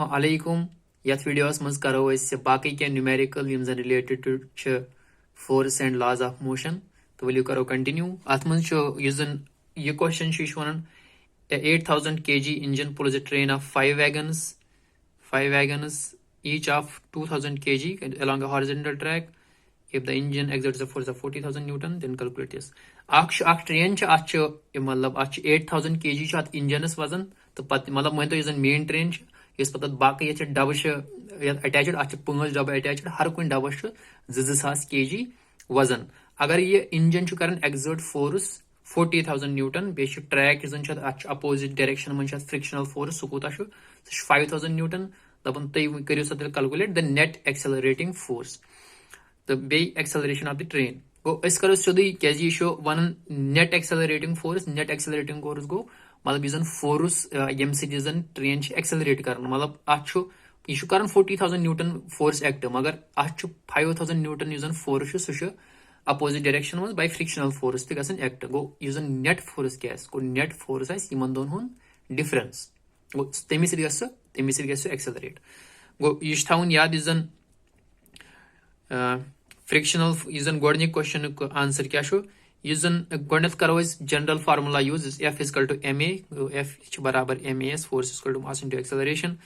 Alaikum. Yet videos must karo is baki ke numerical yums are related to force and laws of motion. So will you karo continue? Atman show using your question shishwanan. A 8,000 kg engine pulls a train of five wagons, each of 2,000 kg along a horizontal track. If the engine exerts a force of 40,000 Newton, then calculate this. Ak train ch ach मतलब ach 8,000 kg ch at engine वजन तो पत मतलब मैं तो ये main train yes पता बाकी ये dub attached ach 5 dub attached हर कोई डब 2,000 kg वजन अगर ये engine च करन exert force 40,000 Newton बेश track yes ach opposite direction में frictional force सुकूता 5,000 Newton दबन तय करियो सा calculate the net accelerating force. The bay acceleration of the train. Go इस करो सोदी क्या जी शो वन net accelerating force go मतलब इजन force यम से इजन train accelerate करना मतलब आच्छो इशू करन 40,000 Newton force act मगर आच्छो 5,000 Newton इजन force सुशो opposite direction was by frictional force ते गसन act go इजन net force क्या है को net force है इमन दोन होन difference go तेमिस गसो accelerate go इश थाउन याद इजन frictional इजन गोडनिक क्वेश्चन को आंसर क्या शो इजन गोडनेथ करो इस general formula use F equal to ma F बराबर mas force equal to mass into acceleration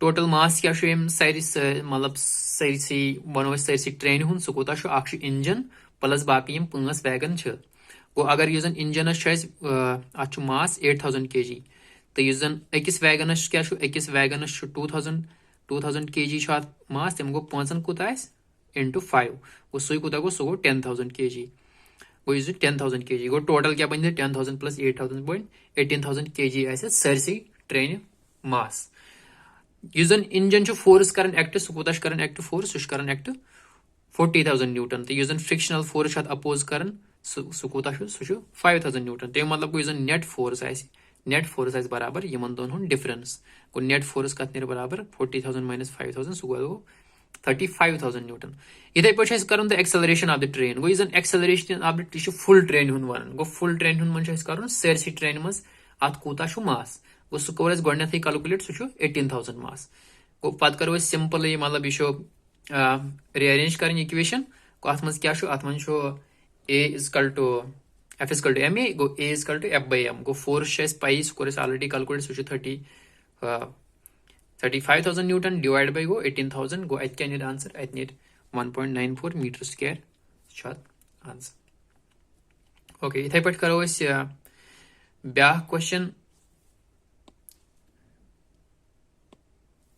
total mass क्या शो एम साइरिस मतलब साइरिसी वनो साइरिसी ट्रेन हुन सो कोता शो अक्ष इंजन प्लस बाकी यम 5 वैगन छ गो अगर इजन इंजन छ अछ मास 8,000 kg तो इजन अकिस वैगनस क्या शो अकिस वैगनस 2,000 kg छ मास तम गो 5 कोता आइस into 5 वो सोई कुदा को सो 10,000 kg वो इज 10,000 kg गो टोटल क्या बन 10,000 plus 8,000 point 18,000 kg ऐसे सरसी ट्रेन मास यूजन इंजन जो फोर्स करन एक्ट सो कुदा करन एक्ट फोर्स सुश करन एक्ट 40,000 न्यूटन तो यूजन फ्रिक्शनल फोर्स छत अपोज करन सो कुदा सो 5,000 न्यूटन ते मतलब को यूजन नेट फोर्स आइस बराबर यमन दोन हुन डिफरेंस को नेट फोर्स कतने बराबर 40,000 minus 5,000 सो गो 35,000 Newton. इधे पे करुन the acceleration of the train गो इजन acceleration of the full train हुन वन गो फुल ट्रेन हुन मन करुन सरसी ट्रेन मज अत कूता मास गो सो करो गोडनेथै कैलकुलेट सो 18,000 मास गो पत करो सिंपल मतलब यह रीअरेंज कर इक्वेशन गो अत मज क्या अत मन a equal to F equal to ma गो a equal to F by m गो फोर्स पाई so already calculate so 35,000 Newton divided by go 18,000 go I can need answer I need 1.94 meter square shot answer. Okay, इथे पट करो इस ब्या question.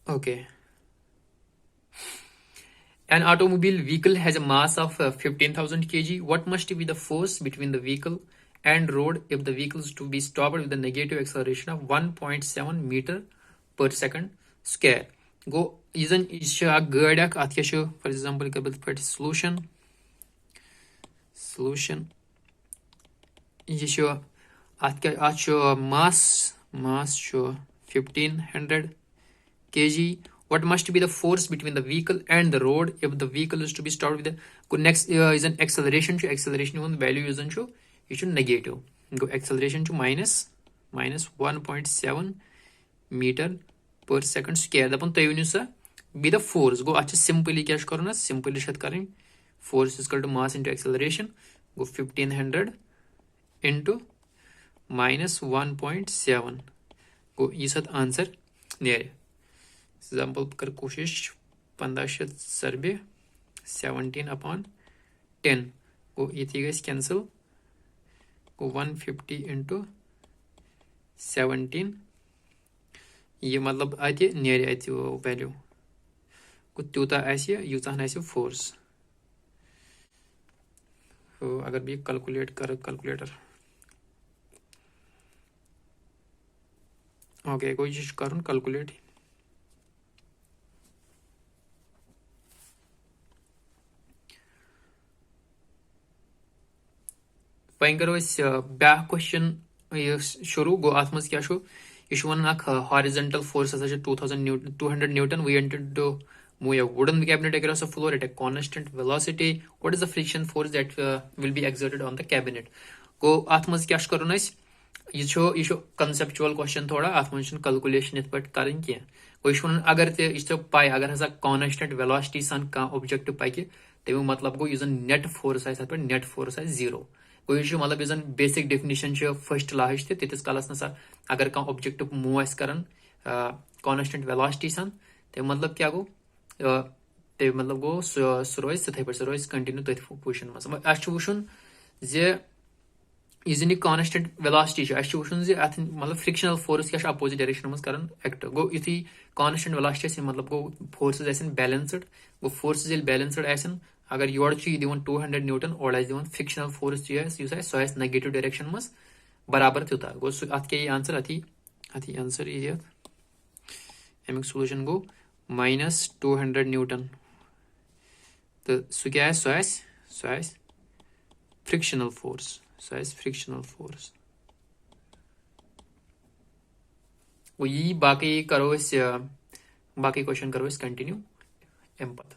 Okay. An automobile vehicle has a mass of 15,000 kg. What must be the force between the vehicle and road if the vehicle is to be stopped with a negative acceleration of 1.7 meter per second square? Go इजन इशा गाड़ी अत क्या for example कर पे solution यह अत mass 1,500 kg. What must be the force between the vehicle and the road if the vehicle is to be stopped with the next is an acceleration value is negative go acceleration to minus 1.7 meter per second square दपन तय वनियो सा be the force go अच्छा simply क्या करना simply शत करें force is equal to mass into acceleration go 1,500 into minus 1.7 go ये साथ answer नेरे example कर कोशिश 1500 सरबे 17/10 go ये थी गई कैंसिल go 150 into 17 ये मतलब आते नेरे आते वो वैल्यू को त्यूता ऐसे यूता ऐसे फोर्स तो अगर भी कैलकुलेट कर कैलकुलेटर ओके कोई चीज करूँ कैलकुलेट फाइन करो इस ब्या क्वेश्चन ये शुरू गो अत मज क्या यह one horizontal force 200 Newton we wanted to move a wooden cabinet across the floor at a constant velocity. What is the friction force that will be exerted on the cabinet? Go अत मज क्या करुन यह conceptual question थोड़ा अत मन calculation इत पे कर वह अगर तो पाई अगर हसा कांस्टेंट वेलोसिटी सन कह ऑब्जेक्ट पक तमिक मतलब गो नेट फोर्स पे नेट फोर्स 0 गो यह मतलब यह बेसिक डेफिनेशन फर्स्ट लॉ तीस कालस ना अगर कह ऑब्जेक्ट मूव आस कर कांस्टेंट वेलोसिटी सन तम मतलब क्या गो तम मतलब गो सह रोज तिथे पे सह रोज कंटिन्यू तथ पोजिशन मज अस वुन यह कांस्टेंट वेलोसिटी वुन अत मतलब फ्रिक्शनल फोर्स क्या अपोजिट डायरेक्शन मज कर एक्ट गो युथी कांस्टेंट वेलोसिटी मतलब गो फोर्सेस बैलेंसड गो फोर्सेस ये बैलेंसड आसन अगर योर दिवन 200 न्यूटन और दिवन फ्रिक्शनल फोर्स सह नेगेटिव डायरेक्शन मज बराबर त्यूता गो अत क्या आंसर अत आंसर यह अमुक सोल्यूशन गो -200 न्यूटन तो सह क्या सह फ्रिक्शनल फोर्स फ्रिक्शनल फोर्स वो यी बाकी करो बाकी क्वेश्चन करो कंटिन्यू अम पत